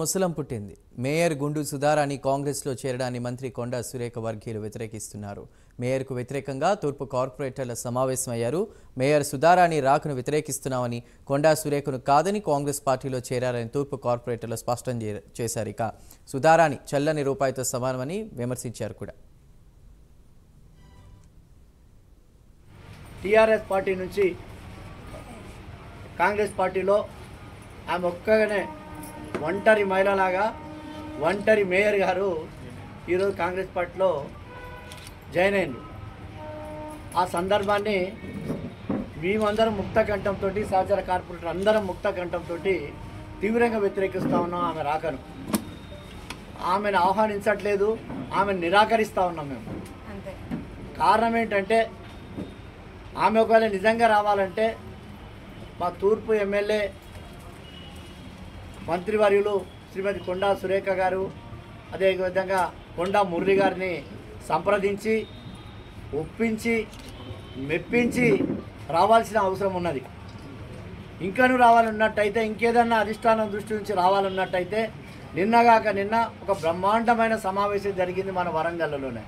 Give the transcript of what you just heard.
ముసలం పుట్టింది. మేయర్ గుండు సుధారాణి కాంగ్రెస్లో చేరడాన్ని మంత్రి కొండా సురేఖ వర్గీయులు వ్యతిరేకిస్తున్నారు. మేయర్కు వ్యతిరేకంగా తూర్పు కార్పొరేటర్ల సమావేశమయ్యారు. మేయర్ సుధారాణి రాకను వ్యతిరేకిస్తున్నామని, కొండా సురేఖను కాదని కాంగ్రెస్ పార్టీలో చేరారని తూర్పు కార్పొరేటర్లు స్పష్టం చేశారు. ఇక సుధారాణి చల్లని రూపాయితో సమానమని విమర్శించారు కూడా. టీఆర్ఎస్ పార్టీ నుంచి కాంగ్రెస్ పార్టీలో ఆమె ఒక్కగానే ఒంటరి మహిళలాగా ఒంటరి మేయర్ గారు ఈరోజు కాంగ్రెస్ పార్టీలో జాయిన్ అయ్యారు. ఆ సందర్భాన్ని మేమందరం ముక్త కంఠంతో, సహచర కార్పొరేటర్ అందరం ముక్త కంఠంతో తీవ్రంగా వ్యతిరేకిస్తూ ఉన్నాం. ఆమె రాకను ఆమెను ఆహ్వానించట్లేదు, ఆమెను నిరాకరిస్తూ ఉన్నాం మేము. కారణం ఏంటంటే ఆమె ఒకవేళ నిజంగా రావాలంటే మా తూర్పు ఎమ్మెల్యే మంత్రివర్యులు శ్రీమతి కొండా సురేఖ గారు, అదేవిధంగా కొండా మురళి గారిని సంప్రదించి ఒప్పించి మెప్పించి రావాల్సిన అవసరం ఉన్నది. ఇంకనూ రావాలన్నట్టయితే, ఇంకేదన్నా అధిష్టానం దృష్టి నుంచి రావాలన్నట్టయితే నిన్నగాక నిన్న ఒక బ్రహ్మాండమైన సమావేశం జరిగింది మన వరంగల్లోనే.